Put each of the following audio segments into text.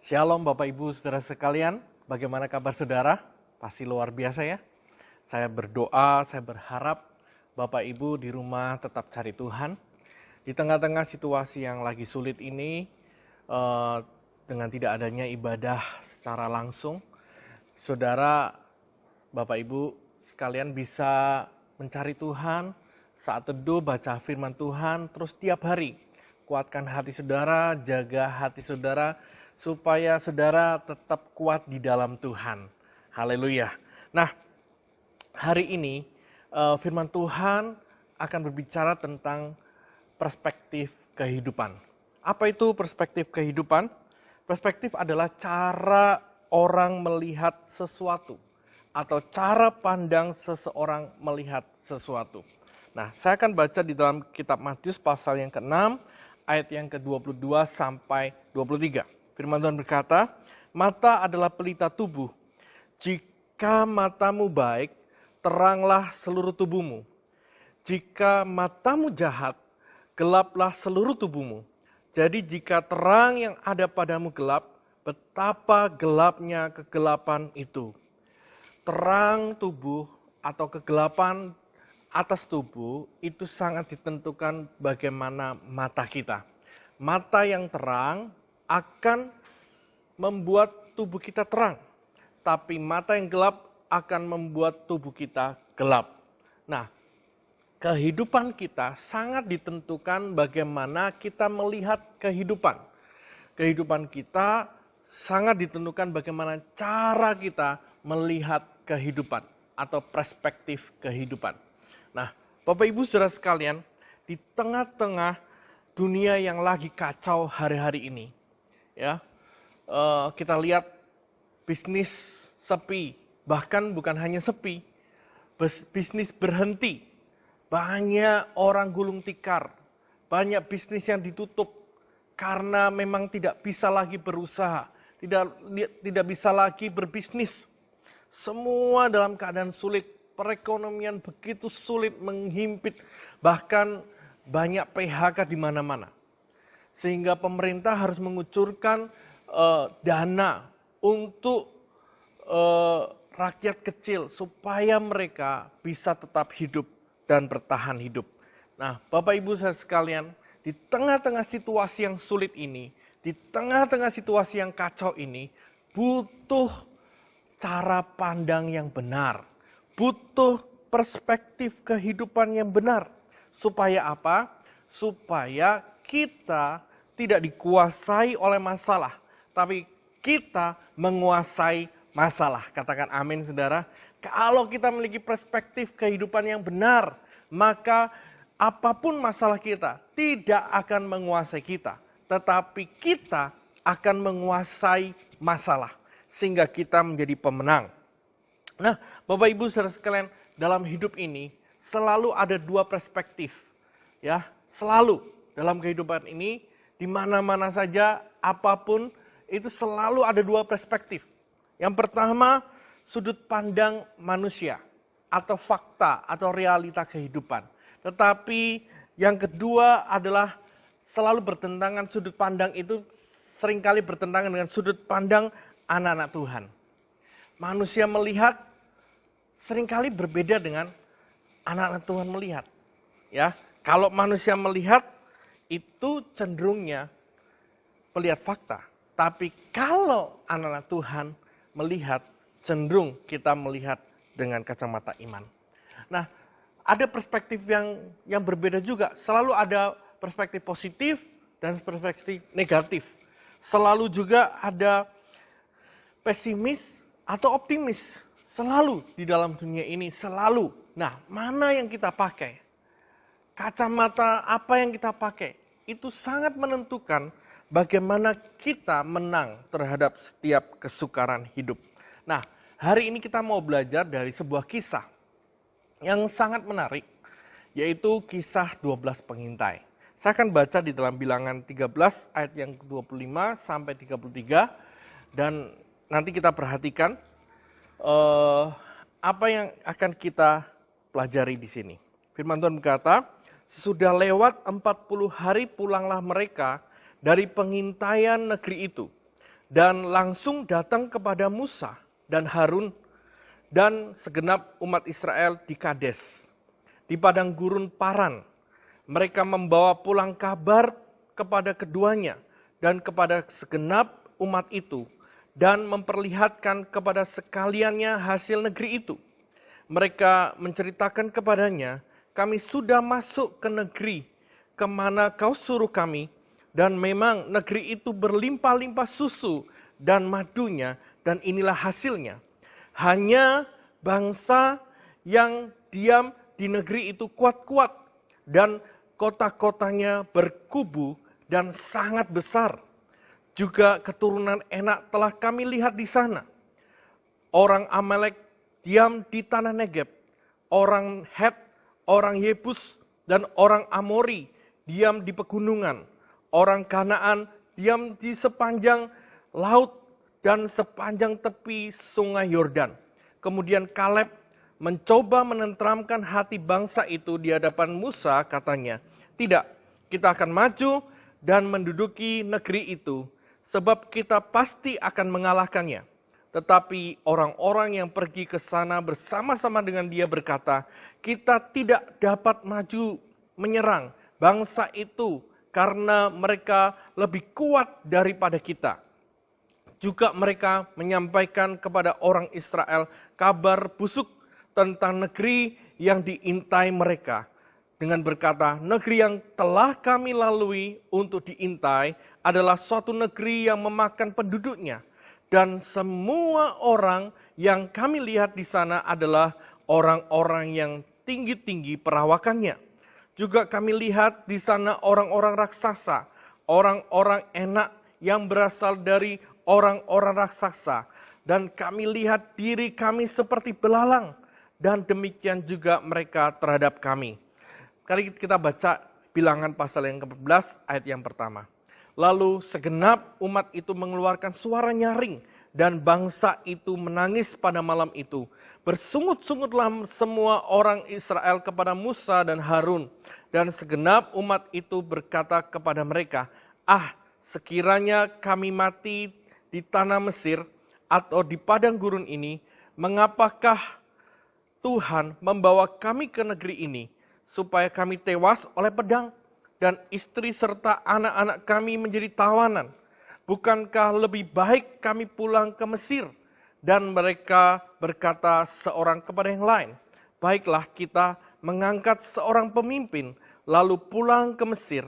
Shalom Bapak Ibu Saudara sekalian, bagaimana kabar saudara? Pasti luar biasa ya. Saya berdoa, saya berharap Bapak Ibu di rumah tetap cari Tuhan. Di tengah-tengah situasi yang lagi sulit ini, dengan tidak adanya ibadah secara langsung, saudara, Bapak Ibu sekalian bisa mencari Tuhan, saat teduh baca firman Tuhan, terus tiap hari. Kuatkan hati saudara, jaga hati saudara, supaya saudara tetap kuat di dalam Tuhan. Haleluya. Nah, hari ini firman Tuhan akan berbicara tentang perspektif kehidupan. Apa itu perspektif kehidupan? Perspektif adalah cara orang melihat sesuatu atau cara pandang seseorang melihat sesuatu. Nah, saya akan baca di dalam kitab Matius pasal yang ke-6 ayat yang ke-22 sampai 23. Firman Tuhan berkata, mata adalah pelita tubuh. Jika matamu baik, teranglah seluruh tubuhmu. Jika matamu jahat, gelaplah seluruh tubuhmu. Jadi jika terang yang ada padamu gelap, betapa gelapnya kegelapan itu. Terang tubuh atau kegelapan atas tubuh itu sangat ditentukan bagaimana mata kita. Mata yang terang akan membuat tubuh kita terang, tapi mata yang gelap akan membuat tubuh kita gelap. Nah, kehidupan kita sangat ditentukan bagaimana kita melihat kehidupan. Kehidupan kita sangat ditentukan bagaimana cara kita melihat kehidupan atau perspektif kehidupan. Nah, Bapak Ibu Saudara sekalian, di tengah-tengah dunia yang lagi kacau hari-hari ini, ya, kita lihat bisnis sepi, bahkan bukan hanya sepi, bisnis berhenti, banyak orang gulung tikar, banyak bisnis yang ditutup karena memang tidak bisa lagi berusaha, tidak bisa lagi berbisnis. Semua dalam keadaan sulit, perekonomian begitu sulit, menghimpit, bahkan banyak PHK di mana-mana. Sehingga pemerintah harus mengucurkan dana untuk rakyat kecil supaya mereka bisa tetap hidup dan bertahan hidup. Nah, Bapak Ibu saya sekalian, di tengah-tengah situasi yang sulit ini, di tengah-tengah situasi yang kacau ini, butuh cara pandang yang benar, butuh perspektif kehidupan yang benar. Supaya apa? Supaya kita tidak dikuasai oleh masalah, tapi kita menguasai masalah. Katakan amin saudara. Kalau kita memiliki perspektif kehidupan yang benar, maka apapun masalah kita tidak akan menguasai kita, tetapi kita akan menguasai masalah sehingga kita menjadi pemenang. Nah, Bapak Ibu saudara sekalian, dalam hidup ini selalu ada dua perspektif. Ya, selalu dalam kehidupan ini, di mana-mana saja, apapun, itu selalu ada dua perspektif. Yang pertama, sudut pandang manusia, atau fakta, atau realita kehidupan. Tetapi yang kedua adalah selalu bertentangan, sudut pandang itu seringkali bertentangan dengan sudut pandang anak-anak Tuhan. Manusia melihat seringkali berbeda dengan anak-anak Tuhan melihat. Ya, kalau manusia melihat itu cenderungnya melihat fakta. Tapi kalau anak-anak Tuhan melihat, cenderung kita melihat dengan kacamata iman. Nah, ada perspektif yang berbeda juga. Selalu ada perspektif positif dan perspektif negatif. Selalu juga ada pesimis atau optimis. Selalu di dalam dunia ini, selalu. Nah, mana yang kita pakai? Kacamata apa yang kita pakai? Itu sangat menentukan bagaimana kita menang terhadap setiap kesukaran hidup. Nah, hari ini kita mau belajar dari sebuah kisah yang sangat menarik, yaitu kisah 12 pengintai. Saya akan baca di dalam Bilangan 13 ayat yang ke-25 sampai 33, dan nanti kita perhatikan apa yang akan kita pelajari di sini. Firman Tuhan berkata, sesudah lewat 40 hari pulanglah mereka dari pengintaian negeri itu. dan langsung datang kepada Musa dan Harun dan segenap umat Israel di Kades, di padang gurun Paran. Mereka membawa pulang kabar kepada keduanya dan kepada segenap umat itu, dan memperlihatkan kepada sekaliannya hasil negeri itu. Mereka menceritakan kepadanya, kami sudah masuk ke negeri kemana kau suruh kami, dan memang negeri itu berlimpah-limpah susu dan madunya, dan inilah hasilnya. Hanya bangsa yang diam di negeri itu kuat-kuat, dan kota-kotanya berkubu dan sangat besar. Juga keturunan Enak telah kami lihat di sana. Orang Amalek diam di tanah Negeb, orang Het, orang Yebus, dan orang Amori diam di pegunungan. Orang Kanaan diam di sepanjang laut dan sepanjang tepi sungai Yordan. Kemudian Kaleb mencoba menenteramkan hati bangsa itu di hadapan Musa, katanya, tidak, kita akan maju dan menduduki negeri itu, sebab kita pasti akan mengalahkannya. Tetapi orang-orang yang pergi ke sana bersama-sama dengan dia berkata, kita tidak dapat maju menyerang bangsa itu karena mereka lebih kuat daripada kita. Juga mereka menyampaikan kepada orang Israel kabar busuk tentang negeri yang diintai mereka. Dengan berkata, negeri yang telah kami lalui untuk diintai adalah suatu negeri yang memakan penduduknya. Dan semua orang yang kami lihat di sana adalah orang-orang yang tinggi-tinggi perawakannya. Juga kami lihat di sana orang-orang raksasa, orang-orang Enak yang berasal dari orang-orang raksasa. Dan kami lihat diri kami seperti belalang, dan demikian juga mereka terhadap kami. Kali kita baca Bilangan pasal yang ke-14 ayat yang pertama. Lalu segenap umat itu mengeluarkan suara nyaring, dan bangsa itu menangis pada malam itu. Bersungut-sungutlah semua orang Israel kepada Musa dan Harun. Dan segenap umat itu berkata kepada mereka, sekiranya kami mati di tanah Mesir atau di padang gurun ini, mengapakah Tuhan membawa kami ke negeri ini, supaya kami tewas oleh pedang, dan istri serta anak-anak kami menjadi tawanan? Bukankah lebih baik kami pulang ke Mesir? Dan mereka berkata seorang kepada yang lain, baiklah kita mengangkat seorang pemimpin, lalu pulang ke Mesir.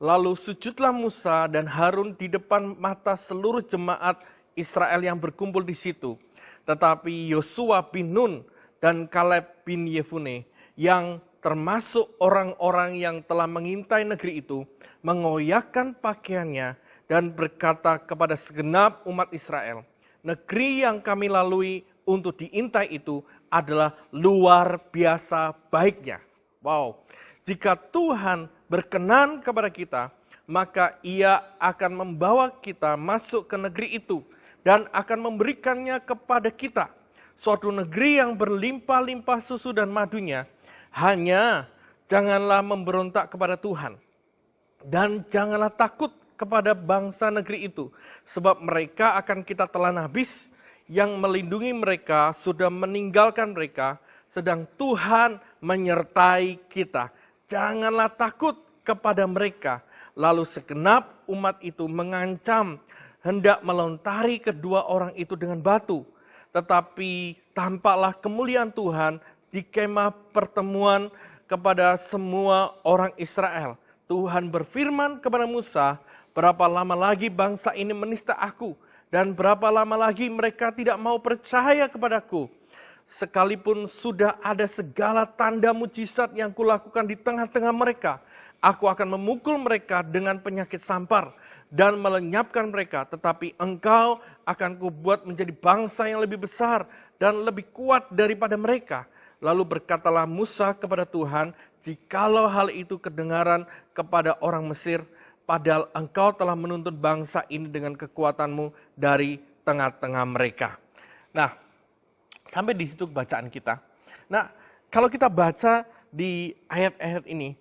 Lalu sujudlah Musa dan Harun di depan mata seluruh jemaat Israel yang berkumpul di situ. Tetapi Yosua bin Nun dan Kaleb bin Yefune, yang termasuk orang-orang yang telah mengintai negeri itu, mengoyakkan pakaiannya dan berkata kepada segenap umat Israel, negeri yang kami lalui untuk diintai itu adalah luar biasa baiknya. Wow, jika Tuhan berkenan kepada kita, maka Ia akan membawa kita masuk ke negeri itu dan akan memberikannya kepada kita. Suatu negeri yang berlimpah-limpah susu dan madunya. Hanya janganlah memberontak kepada Tuhan, dan janganlah takut kepada bangsa negeri itu, sebab mereka akan kita telan habis. Yang melindungi mereka sudah meninggalkan mereka, sedang Tuhan menyertai kita. Janganlah takut kepada mereka. Lalu segenap umat itu mengancam hendak melontari kedua orang itu dengan batu. Tetapi tampaklah kemuliaan Tuhan di kemah pertemuan kepada semua orang Israel. Tuhan berfirman kepada Musa, berapa lama lagi bangsa ini menista aku, dan berapa lama lagi mereka tidak mau percaya kepadaku. Sekalipun sudah ada segala tanda mujizat yang kulakukan di tengah-tengah mereka, aku akan memukul mereka dengan penyakit sampar dan melenyapkan mereka. Tetapi engkau akan kubuat menjadi bangsa yang lebih besar dan lebih kuat daripada mereka. Lalu berkatalah Musa kepada Tuhan, jikalau hal itu kedengaran kepada orang Mesir, padahal engkau telah menuntun bangsa ini dengan kekuatanmu dari tengah-tengah mereka. Nah, sampai di situ bacaan kita. Nah, kalau kita baca di ayat-ayat ini,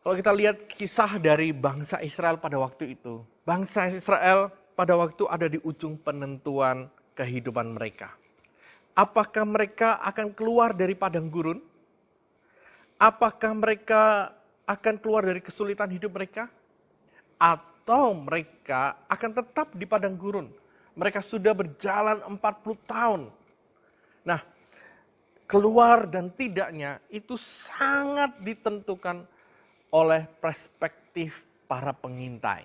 kalau kita lihat kisah dari bangsa Israel pada waktu itu, bangsa Israel pada waktu ada di ujung penentuan kehidupan mereka. Apakah mereka akan keluar dari padang gurun? Apakah mereka akan keluar dari kesulitan hidup mereka? Atau mereka akan tetap di padang gurun? Mereka sudah berjalan 40 tahun. Nah, keluar dan tidaknya itu sangat ditentukan oleh perspektif para pengintai.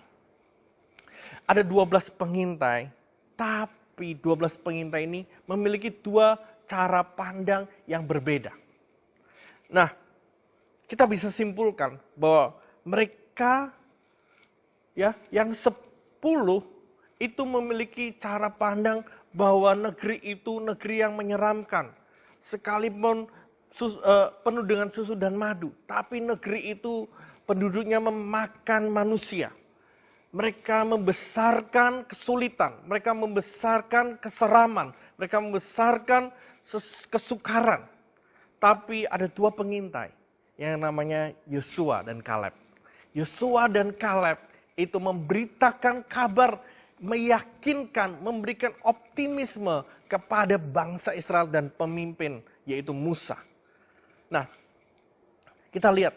Ada 12 pengintai, tapi 12 pengintai ini memiliki dua cara pandang yang berbeda. Nah, kita bisa simpulkan bahwa mereka yang 10 itu memiliki cara pandang bahwa negeri itu negeri yang menyeramkan. Sekalipun penuh dengan susu dan madu, tapi negeri itu penduduknya memakan manusia. Mereka membesarkan kesulitan, mereka membesarkan keseraman, mereka membesarkan kesukaran. Tapi ada dua pengintai yang namanya Yosua dan Kaleb. Yosua dan Kaleb itu memberitakan kabar, meyakinkan, memberikan optimisme kepada bangsa Israel dan pemimpin, yaitu Musa. Nah, kita lihat,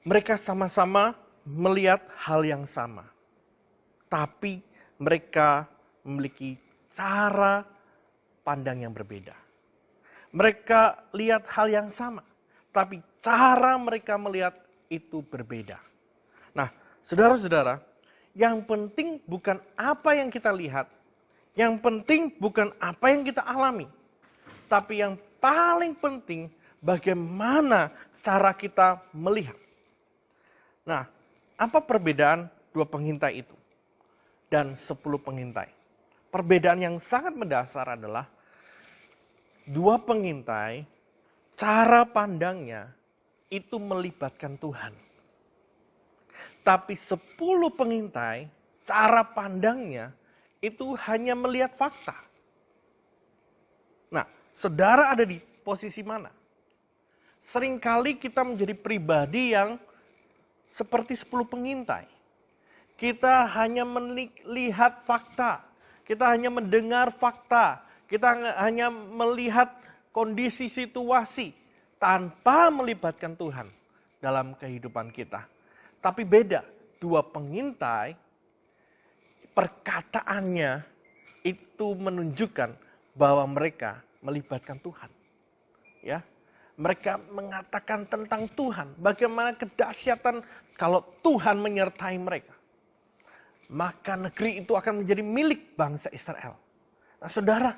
mereka sama-sama melihat hal yang sama. Tapi mereka memiliki cara pandang yang berbeda. Mereka lihat hal yang sama, tapi cara mereka melihat itu berbeda. Nah, saudara-saudara, yang penting bukan apa yang kita lihat, yang penting bukan apa yang kita alami, tapi yang paling penting bagaimana cara kita melihat. Nah, apa perbedaan dua pengintai itu dan 10 pengintai? Perbedaan yang sangat mendasar adalah dua pengintai, cara pandangnya itu melibatkan Tuhan. Tapi 10 pengintai, cara pandangnya itu hanya melihat fakta. Nah, saudara ada di posisi mana? Seringkali kita menjadi pribadi yang seperti 10 pengintai. Kita hanya melihat fakta. Kita hanya mendengar fakta. Kita hanya melihat kondisi situasi tanpa melibatkan Tuhan dalam kehidupan kita. Tapi beda, dua pengintai perkataannya itu menunjukkan bahwa mereka melibatkan Tuhan. Ya. Mereka mengatakan tentang Tuhan, bagaimana kedahsyatan kalau Tuhan menyertai mereka. Maka negeri itu akan menjadi milik bangsa Israel. Nah, saudara,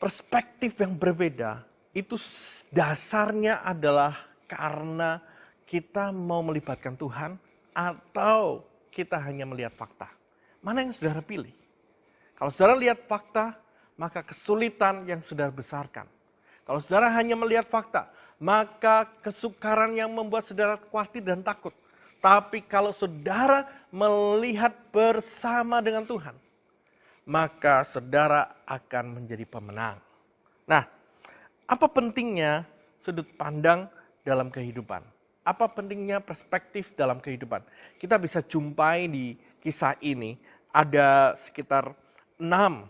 perspektif yang berbeda itu dasarnya adalah karena kita mau melibatkan Tuhan atau kita hanya melihat fakta. Mana yang saudara pilih? Kalau saudara lihat fakta, maka kesulitan yang saudara besarkan. Kalau saudara hanya melihat fakta, maka kesukaran yang membuat saudara khawatir dan takut. Tapi kalau saudara melihat bersama dengan Tuhan, maka saudara akan menjadi pemenang. Nah, apa pentingnya sudut pandang dalam kehidupan? Apa pentingnya perspektif dalam kehidupan? Kita bisa jumpai di kisah ini, ada sekitar 6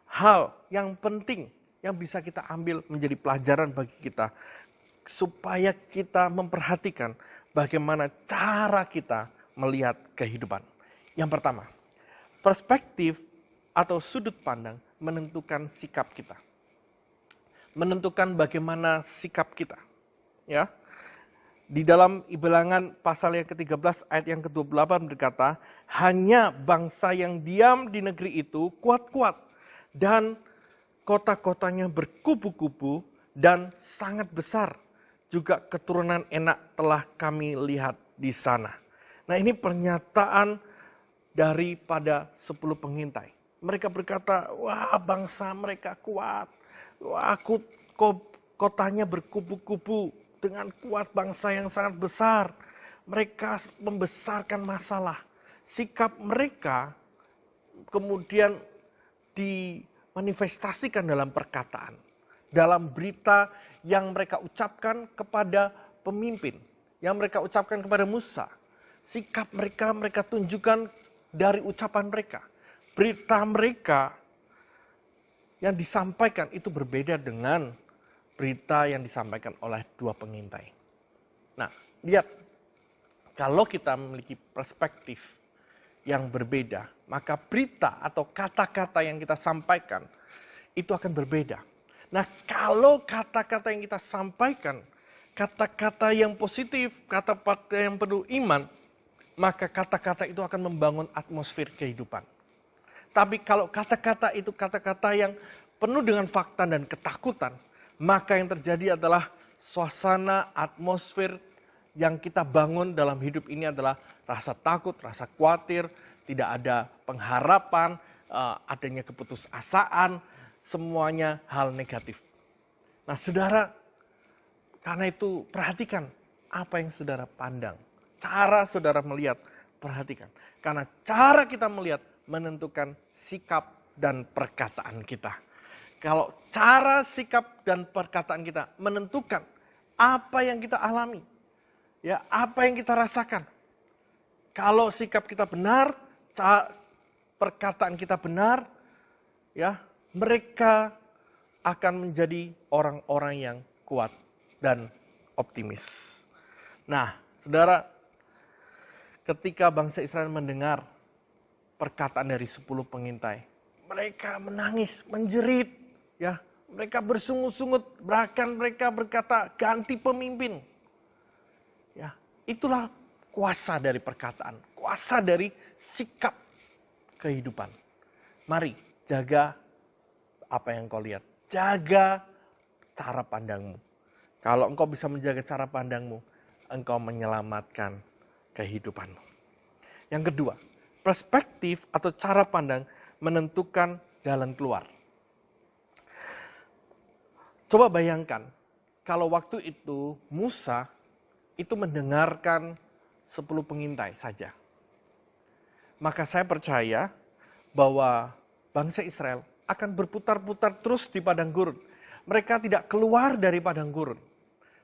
hal yang penting yang bisa kita ambil menjadi pelajaran bagi kita, supaya kita memperhatikan bagaimana cara kita melihat kehidupan. Yang pertama, perspektif atau sudut pandang menentukan sikap kita. Menentukan bagaimana sikap kita. Ya. Di dalam Bilangan pasal yang ke-13 ayat yang ke-28 berkata, hanya bangsa yang diam di negeri itu kuat-kuat dan kota-kotanya berkubu-kubu dan sangat besar. Juga keturunan enak telah kami lihat di sana. Nah, ini pernyataan daripada 10 pengintai. Mereka berkata, wah bangsa mereka kuat. Wah kotanya berkubu-kubu dengan kuat, bangsa yang sangat besar. Mereka membesarkan masalah. Sikap mereka kemudian dimanifestasikan dalam perkataan. Dalam berita yang mereka ucapkan kepada pemimpin. Yang mereka ucapkan kepada Musa. Sikap mereka, mereka tunjukkan dari ucapan mereka. Berita mereka yang disampaikan itu berbeda dengan berita yang disampaikan oleh dua pengintai. Nah, lihat, kalau kita memiliki perspektif yang berbeda, maka berita atau kata-kata yang kita sampaikan itu akan berbeda. Nah, kalau kata-kata yang kita sampaikan, kata-kata yang positif, kata-kata yang penuh iman, maka kata-kata itu akan membangun atmosfer kehidupan. Tapi kalau kata-kata itu kata-kata yang penuh dengan fakta dan ketakutan, maka yang terjadi adalah suasana atmosfer yang kita bangun dalam hidup ini adalah rasa takut, rasa khawatir, tidak ada pengharapan, adanya keputusasaan, semuanya hal negatif. Nah, saudara, karena itu perhatikan apa yang saudara pandang. Cara saudara melihat, perhatikan. Karena cara kita melihat menentukan sikap dan perkataan kita. Kalau cara, sikap, dan perkataan kita menentukan apa yang kita alami, ya, apa yang kita rasakan. Kalau sikap kita benar, perkataan kita benar, ya, mereka akan menjadi orang-orang yang kuat dan optimis. Nah, saudara, ketika bangsa Israel mendengar perkataan dari 10 pengintai, mereka menangis, menjerit, ya, mereka bersungut-sungut, bahkan mereka berkata ganti pemimpin. Ya, itulah kuasa dari perkataan, kuasa dari sikap kehidupan. Mari jaga apa yang kau lihat, jaga cara pandangmu. Kalau engkau bisa menjaga cara pandangmu, engkau menyelamatkan kehidupanmu. Yang kedua, perspektif atau cara pandang menentukan jalan keluar. Coba bayangkan, kalau waktu itu Musa itu mendengarkan 10 pengintai saja. Maka saya percaya bahwa bangsa Israel akan berputar-putar terus di padang gurun. Mereka tidak keluar dari padang gurun.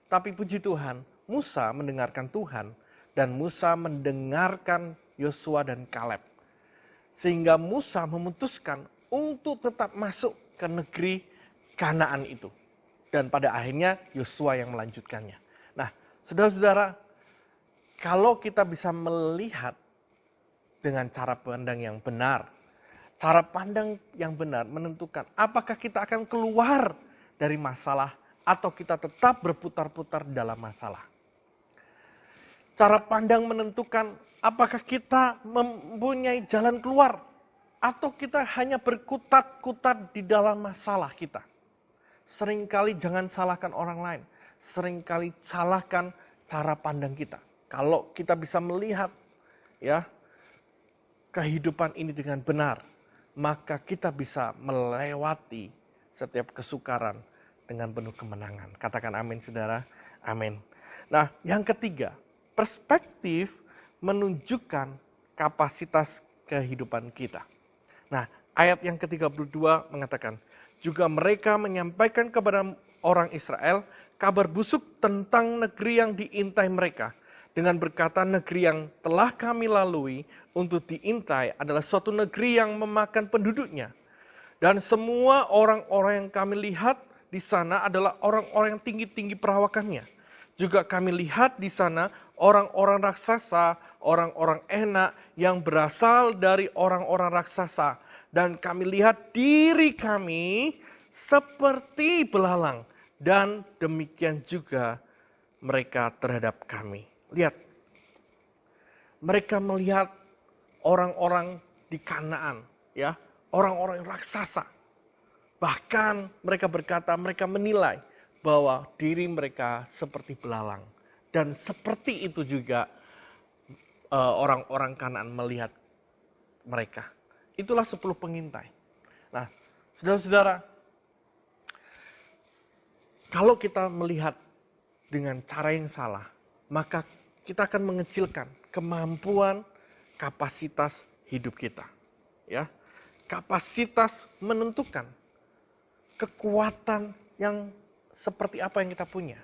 Tapi puji Tuhan, Musa mendengarkan Tuhan dan Musa mendengarkan Yosua dan Kaleb. Sehingga Musa memutuskan untuk tetap masuk ke negeri Kanaan itu. Dan pada akhirnya Yosua yang melanjutkannya. Nah, saudara-saudara, kalau kita bisa melihat dengan cara pandang yang benar, cara pandang yang benar menentukan apakah kita akan keluar dari masalah atau kita tetap berputar-putar dalam masalah. Cara pandang menentukan apakah kita mempunyai jalan keluar atau kita hanya berkutat-kutat di dalam masalah kita. Seringkali jangan salahkan orang lain, seringkali salahkan cara pandang kita. Kalau kita bisa melihat, ya, kehidupan ini dengan benar, maka kita bisa melewati setiap kesukaran dengan penuh kemenangan. Katakan amin, saudara. Amin. Nah, yang ketiga, perspektif menunjukkan kapasitas kehidupan kita. Nah, ayat yang ke-32 mengatakan, juga mereka menyampaikan kepada orang Israel kabar busuk tentang negeri yang diintai mereka. Dengan berkata, negeri yang telah kami lalui untuk diintai adalah suatu negeri yang memakan penduduknya. Dan semua orang-orang yang kami lihat di sana adalah orang-orang yang tinggi-tinggi perawakannya. Juga kami lihat di sana orang-orang raksasa, orang-orang enak yang berasal dari orang-orang raksasa. Dan kami lihat diri kami seperti belalang. Dan demikian juga mereka terhadap kami. Lihat, mereka melihat orang-orang di Kanaan, ya, orang-orang raksasa. Bahkan mereka berkata, mereka menilai bahwa diri mereka seperti belalang. Dan seperti itu juga orang-orang Kanaan melihat mereka. Itulah 10 pengintai. Nah, saudara-saudara, kalau kita melihat dengan cara yang salah, maka kita akan mengecilkan kemampuan kapasitas hidup kita. Ya, kapasitas menentukan kekuatan yang seperti apa yang kita punya.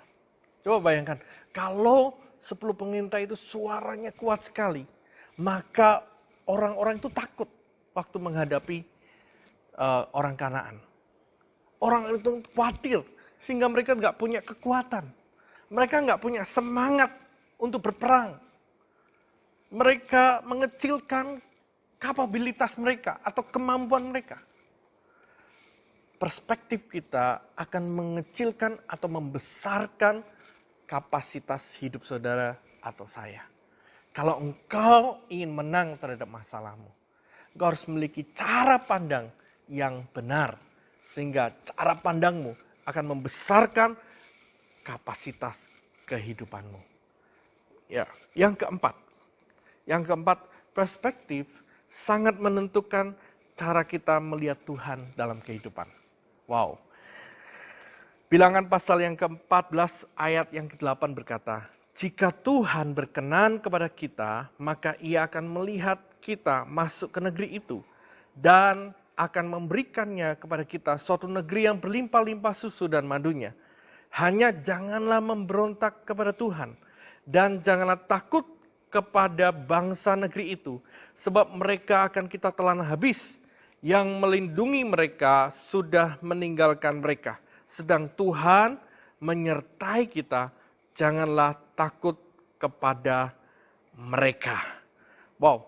Coba bayangkan, kalau 10 pengintai itu suaranya kuat sekali. Maka orang-orang itu takut waktu menghadapi orang Kanaan. Orang itu khawatir sehingga mereka nggak punya kekuatan. Mereka nggak punya semangat untuk berperang. Mereka mengecilkan kapabilitas mereka atau kemampuan mereka. Perspektif kita akan mengecilkan atau membesarkan kapasitas hidup saudara atau saya. Kalau engkau ingin menang terhadap masalahmu, engkau harus memiliki cara pandang yang benar. Sehingga cara pandangmu akan membesarkan kapasitas kehidupanmu. Ya, yang keempat. Yang keempat, perspektif sangat menentukan cara kita melihat Tuhan dalam kehidupan. Wow. Bilangan pasal yang ke-14 ayat yang ke-8 berkata, jika Tuhan berkenan kepada kita, maka Ia akan melihat kita masuk ke negeri itu dan akan memberikannya kepada kita suatu negeri yang berlimpah-limpah susu dan madunya. Hanya janganlah memberontak kepada Tuhan dan janganlah takut kepada bangsa negeri itu, sebab mereka akan kita telan habis. Yang melindungi mereka sudah meninggalkan mereka. Sedang Tuhan menyertai kita, janganlah takut kepada mereka. Wow,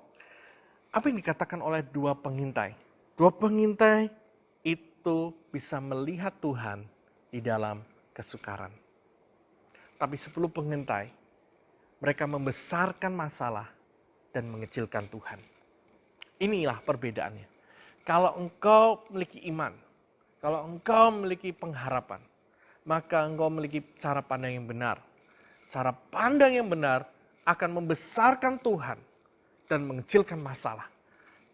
apa yang dikatakan oleh dua pengintai? Dua pengintai itu bisa melihat Tuhan di dalam kesukaran. Tapi 10 pengintai, mereka membesarkan masalah dan mengecilkan Tuhan. Inilah perbedaannya. Kalau engkau memiliki iman, kalau engkau memiliki pengharapan, maka engkau memiliki cara pandang yang benar. Cara pandang yang benar akan membesarkan Tuhan dan mengecilkan masalah.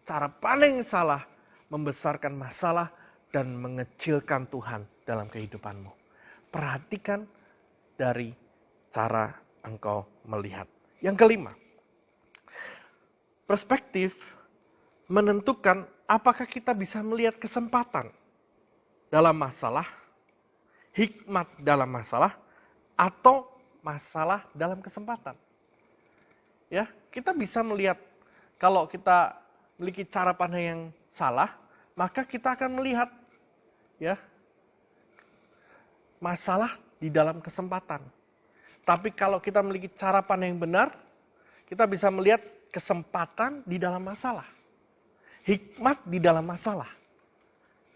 Cara pandang yang salah membesarkan masalah dan mengecilkan Tuhan dalam kehidupanmu. Perhatikan dari cara engkau melihat. Yang kelima, perspektif menentukan apakah kita bisa melihat kesempatan dalam masalah, hikmat dalam masalah, atau masalah dalam kesempatan. Ya, kita bisa melihat kalau kita memiliki cara pandang yang salah, maka kita akan melihat ya masalah di dalam kesempatan. Tapi kalau kita memiliki cara pandang yang benar, kita bisa melihat kesempatan di dalam masalah. Hikmat di dalam masalah.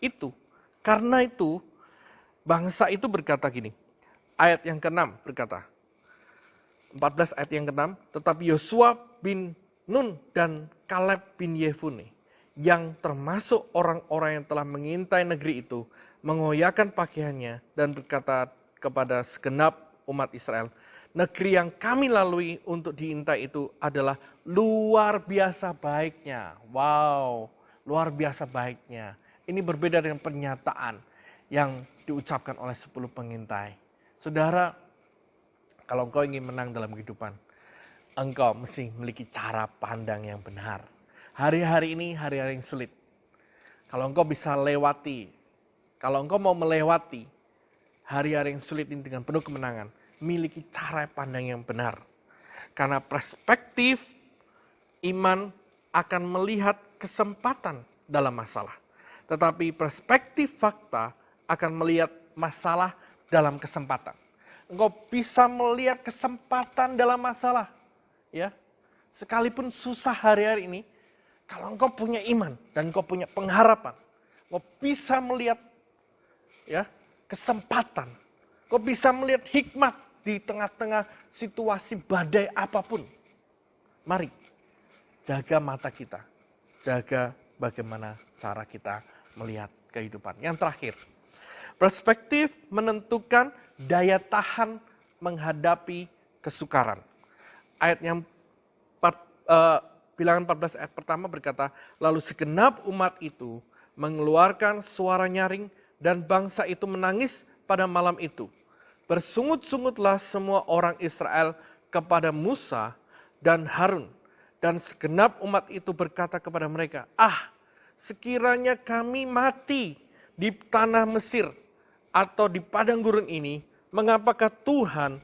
Itu. Karena itu, bangsa itu berkata gini. Ayat yang ke-6 berkata. 14 ayat yang ke-6. Tetapi Yosua bin Nun dan Kaleb bin Yefune, yang termasuk orang-orang yang telah mengintai negeri itu, mengoyakkan pakaiannya dan berkata kepada segenap umat Israel, negeri yang kami lalui untuk diintai itu adalah luar biasa baiknya. Wow, luar biasa baiknya. Ini berbeda dengan pernyataan yang diucapkan oleh 10 pengintai. Saudara, kalau engkau ingin menang dalam kehidupan, engkau mesti memiliki cara pandang yang benar. Hari-hari ini hari-hari yang sulit. Kalau engkau bisa lewati, kalau engkau mau melewati hari-hari yang sulit ini dengan penuh kemenangan, miliki cara pandang yang benar. Karena perspektif iman akan melihat kesempatan dalam masalah. Tetapi perspektif fakta akan melihat masalah dalam kesempatan. Engkau bisa melihat kesempatan dalam masalah. Ya, sekalipun susah hari-hari ini, kalau engkau punya iman dan engkau punya pengharapan, engkau bisa melihat ya kesempatan. Engkau bisa melihat hikmat di tengah-tengah situasi badai apapun. Mari jaga mata kita. Jaga bagaimana cara kita melihat kehidupan. Yang terakhir, perspektif menentukan daya tahan menghadapi kesukaran. Ayat yang bilangan 14 ayat pertama berkata, lalu segenap umat itu mengeluarkan suara nyaring dan bangsa itu menangis pada malam itu. Bersungut-sungutlah semua orang Israel kepada Musa dan Harun. Dan segenap umat itu berkata kepada mereka, sekiranya kami mati di tanah Mesir atau di padang gurun ini, mengapakah Tuhan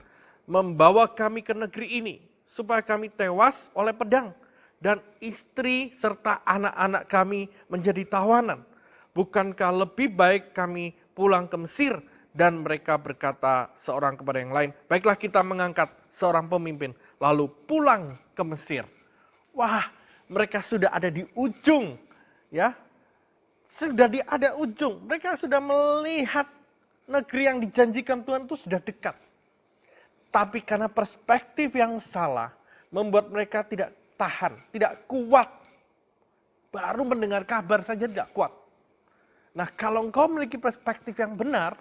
membawa kami ke negeri ini, supaya kami tewas oleh pedang, dan istri serta anak-anak kami menjadi tawanan. Bukankah lebih baik kami pulang ke Mesir? Dan mereka berkata seorang kepada yang lain, baiklah kita mengangkat seorang pemimpin, lalu pulang ke Mesir. Wah, mereka sudah ada di ujung, ya. Ada ujung. Mereka sudah melihat negeri yang dijanjikan Tuhan itu sudah dekat. Tapi karena perspektif yang salah, membuat mereka tidak tahan, tidak kuat. Baru mendengar kabar saja tidak kuat. Nah, kalau engkau memiliki perspektif yang benar,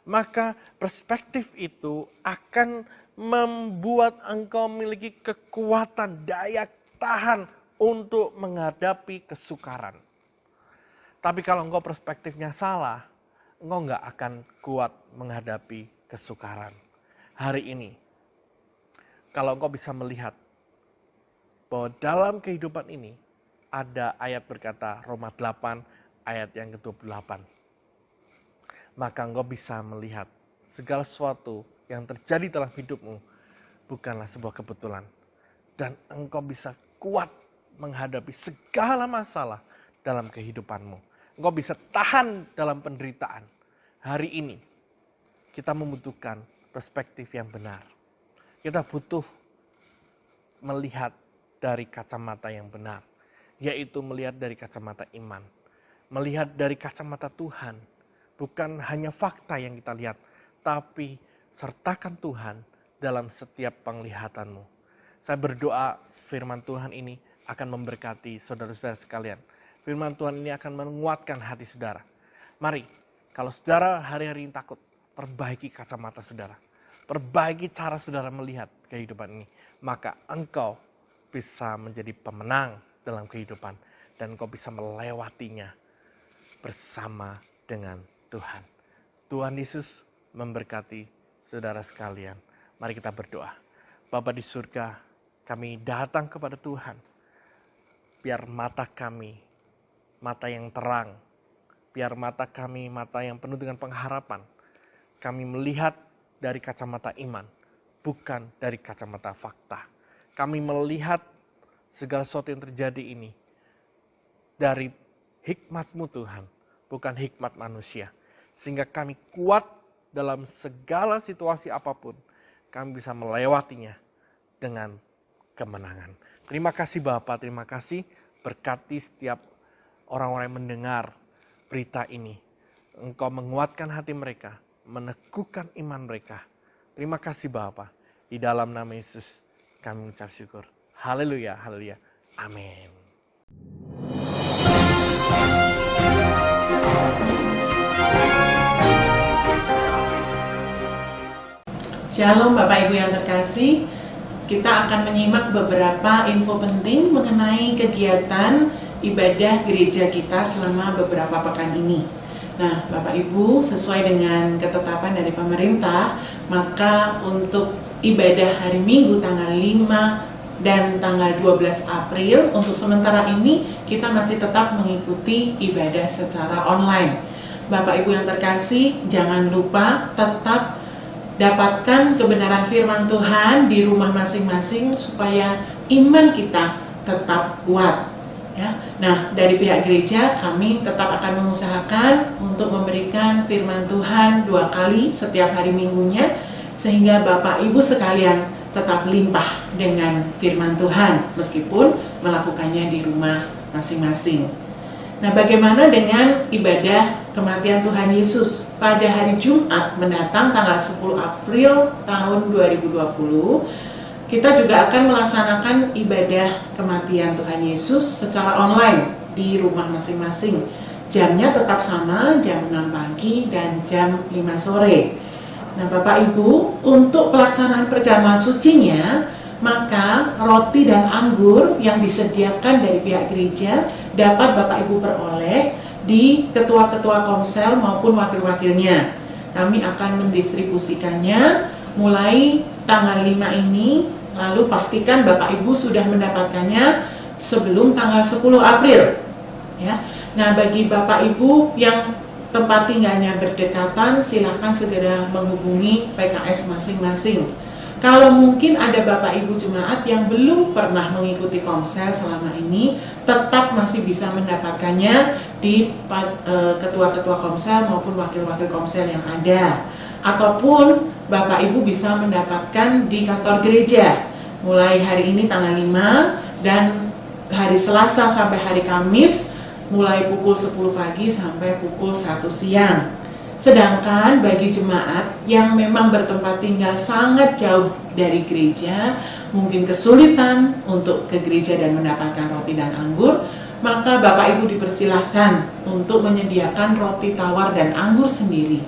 maka perspektif itu akan membuat engkau memiliki kekuatan, daya tahan untuk menghadapi kesukaran. Tapi kalau engkau perspektifnya salah, engkau nggak akan kuat menghadapi kesukaran. Hari ini, kalau engkau bisa melihat bahwa dalam kehidupan ini ada ayat berkata, Roma 8 ayat yang ke-28. Maka engkau bisa melihat segala sesuatu yang terjadi dalam hidupmu bukanlah sebuah kebetulan. Dan engkau bisa kuat menghadapi segala masalah dalam kehidupanmu. Engkau bisa tahan dalam penderitaan. Hari ini kita membutuhkan perspektif yang benar. Kita butuh melihat dari kacamata yang benar. Yaitu melihat dari kacamata iman. Melihat dari kacamata Tuhan. Bukan hanya fakta yang kita lihat, tapi sertakan Tuhan dalam setiap penglihatanmu. Saya berdoa firman Tuhan ini akan memberkati saudara-saudara sekalian. Firman Tuhan ini akan menguatkan hati saudara. Mari, kalau saudara hari-hari ini takut, perbaiki kacamata saudara. Perbaiki cara saudara melihat kehidupan ini. Maka engkau bisa menjadi pemenang dalam kehidupan. Dan engkau bisa melewatinya bersama dengan Tuhan. Tuhan Yesus memberkati saudara sekalian. Mari kita berdoa. Bapa di surga, kami datang kepada Tuhan. Biar mata kami, mata yang terang. Biar mata kami, mata yang penuh dengan pengharapan. Kami melihat dari kacamata iman, bukan dari kacamata fakta. Kami melihat segala sesuatu yang terjadi ini dari hikmat-Mu Tuhan, bukan hikmat manusia. Sehingga kami kuat dalam segala situasi apapun. Kami bisa melewatinya dengan kemenangan. Terima kasih Bapa, terima kasih. Berkati setiap orang-orang yang mendengar berita ini. Engkau menguatkan hati mereka, meneguhkan iman mereka. Terima kasih Bapa. Di dalam nama Yesus kami mengucap syukur. Haleluya, haleluya. Amin. Shalom Bapak Ibu yang terkasih, kita akan menyimak beberapa info penting mengenai kegiatan ibadah gereja kita selama beberapa pekan ini. Nah Bapak Ibu, sesuai dengan ketetapan dari pemerintah, maka untuk ibadah hari Minggu tanggal 5 dan tanggal 12 April, untuk sementara ini kita masih tetap mengikuti ibadah secara online. Bapak Ibu yang terkasih, jangan lupa tetap dapatkan kebenaran firman Tuhan di rumah masing-masing supaya iman kita tetap kuat. Ya. Nah, dari pihak gereja kami tetap akan mengusahakan untuk memberikan firman Tuhan 2 kali setiap hari minggunya, sehingga Bapak Ibu sekalian tetap limpah dengan firman Tuhan meskipun melakukannya di rumah masing-masing. Nah, bagaimana dengan ibadah kematian Tuhan Yesus pada hari Jumat mendatang tanggal 10 April tahun 2020? Kita juga akan melaksanakan ibadah kematian Tuhan Yesus secara online di rumah masing-masing. Jamnya tetap sama, jam 6 pagi dan jam 5 sore. Nah, Bapak Ibu, untuk pelaksanaan perjamuan sucinya, maka roti dan anggur yang disediakan dari pihak gereja dapat Bapak Ibu peroleh di ketua-ketua komsel maupun wakil-wakilnya. Kami akan mendistribusikannya mulai tanggal 5 ini, lalu pastikan Bapak Ibu sudah mendapatkannya sebelum tanggal 10 April. Ya. Nah, bagi Bapak Ibu yang tempat tinggalnya berdekatan, silakan segera menghubungi PKS masing-masing. Kalau mungkin ada Bapak Ibu jemaat yang belum pernah mengikuti komsel selama ini, tetap masih bisa mendapatkannya di ketua-ketua komsel maupun wakil-wakil komsel yang ada. Ataupun Bapak Ibu bisa mendapatkan di kantor gereja, mulai hari ini tanggal 5 dan hari Selasa sampai hari Kamis, mulai pukul 10 pagi sampai pukul 1 siang. Sedangkan bagi jemaat yang memang bertempat tinggal sangat jauh dari gereja, mungkin kesulitan untuk ke gereja dan mendapatkan roti dan anggur, maka Bapak Ibu dipersilahkan untuk menyediakan roti tawar dan anggur sendiri.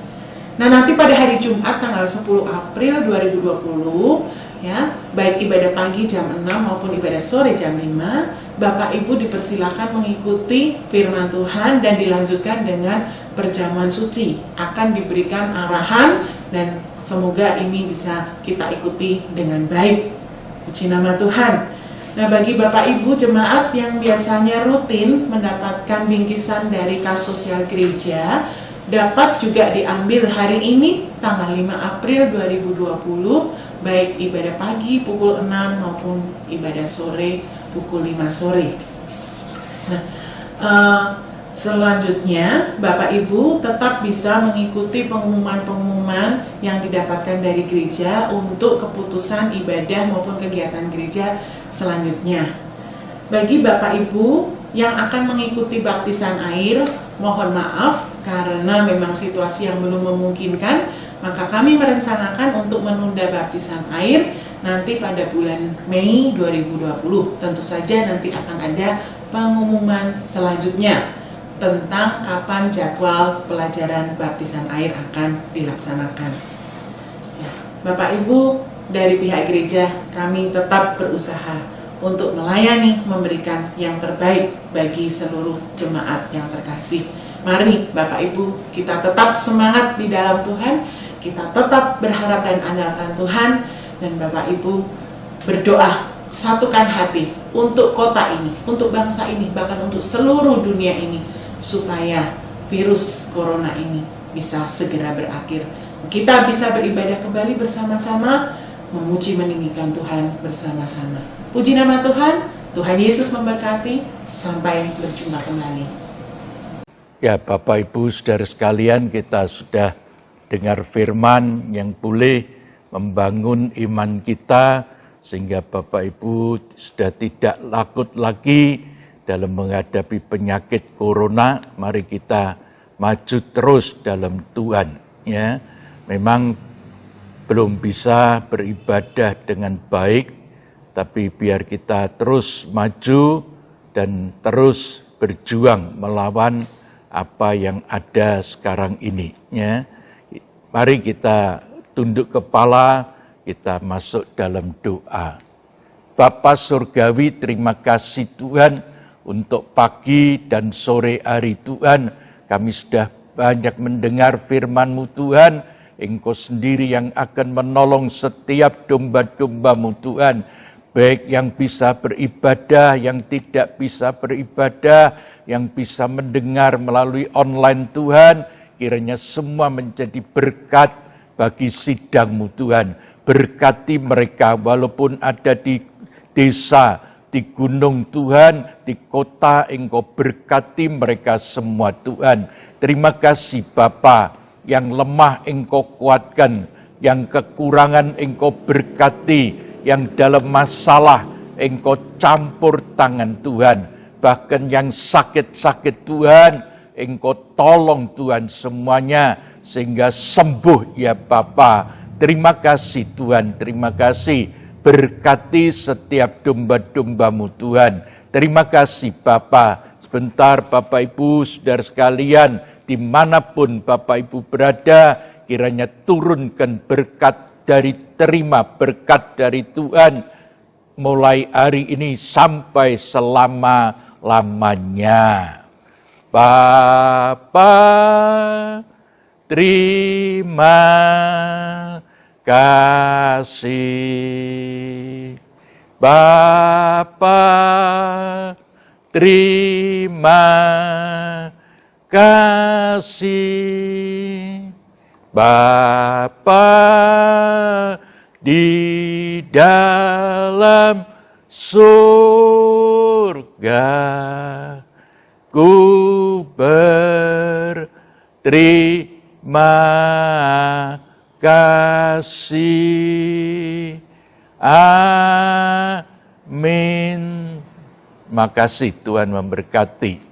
Nah, nanti pada hari Jumat tanggal 10 April 2020, ya, baik ibadah pagi jam 6 maupun ibadah sore jam 5, Bapak Ibu dipersilahkan mengikuti firman Tuhan dan dilanjutkan dengan perjamuan suci. Akan diberikan arahan dan semoga ini bisa kita ikuti dengan baik. Puji nama Tuhan. Nah, bagi Bapak Ibu jemaat yang biasanya rutin mendapatkan bingkisan dari kas sosial gereja, dapat juga diambil hari ini tanggal 5 April 2020, baik ibadah pagi pukul 6 maupun ibadah sore pukul 5 sore. Nah, selanjutnya, Bapak Ibu tetap bisa mengikuti pengumuman-pengumuman yang didapatkan dari gereja untuk keputusan ibadah maupun kegiatan gereja selanjutnya. Bagi Bapak Ibu yang akan mengikuti baptisan air, mohon maaf karena memang situasi yang belum memungkinkan, maka kami merencanakan untuk menunda baptisan air nanti pada bulan Mei 2020. Tentu saja nanti akan ada pengumuman selanjutnya tentang kapan jadwal pelajaran baptisan air akan dilaksanakan. Ya, Bapak Ibu, dari pihak gereja kami tetap berusaha untuk melayani, memberikan yang terbaik bagi seluruh jemaat yang terkasih. Mari Bapak Ibu, kita tetap semangat di dalam Tuhan, kita tetap berharap dan andalkan Tuhan, dan Bapak Ibu berdoa, satukan hati untuk kota ini, untuk bangsa ini, bahkan untuk seluruh dunia ini, supaya virus corona ini bisa segera berakhir. Kita bisa beribadah kembali bersama-sama, memuji meninggikan Tuhan bersama-sama. Puji nama Tuhan, Tuhan Yesus memberkati, sampai berjumpa kembali. Ya Bapak Ibu saudara sekalian, kita sudah dengar firman yang boleh membangun iman kita, sehingga Bapak Ibu sudah tidak takut lagi dalam menghadapi penyakit corona. Mari kita maju terus dalam Tuhan. Ya, memang belum bisa beribadah dengan baik, tapi biar kita terus maju dan terus berjuang melawan apa yang ada sekarang ini. Ya, mari kita tunduk kepala, kita masuk dalam doa. Bapa Surgawi, terima kasih Tuhan untuk pagi dan sore hari Tuhan. Kami sudah banyak mendengar firman-Mu Tuhan. Engkau sendiri yang akan menolong setiap domba-domba-Mu Tuhan. Baik yang bisa beribadah, yang tidak bisa beribadah, yang bisa mendengar melalui online Tuhan. Kiranya semua menjadi berkat bagi sidang-Mu Tuhan. Berkati mereka walaupun ada di desa, di gunung Tuhan, di kota, Engkau berkati mereka semua Tuhan. Terima kasih Bapa, yang lemah Engkau kuatkan, yang kekurangan Engkau berkati, yang dalam masalah Engkau campur tangan Tuhan. Bahkan yang sakit-sakit Tuhan, Engkau tolong Tuhan semuanya, sehingga sembuh ya Bapa. Terima kasih Tuhan, terima kasih. Berkati setiap domba-domba-Mu Tuhan. Terima kasih Bapa. Sebentar Bapak Ibu, saudara sekalian, dimanapun Bapak Ibu berada, kiranya turunkan berkat terima berkat dari Tuhan, mulai hari ini sampai selama-lamanya. Bapa, terima kasih. Bapa, terima kasih. Bapa di dalam surga. Ku berterima kasih. Amin. Makasih, Tuhan memberkati.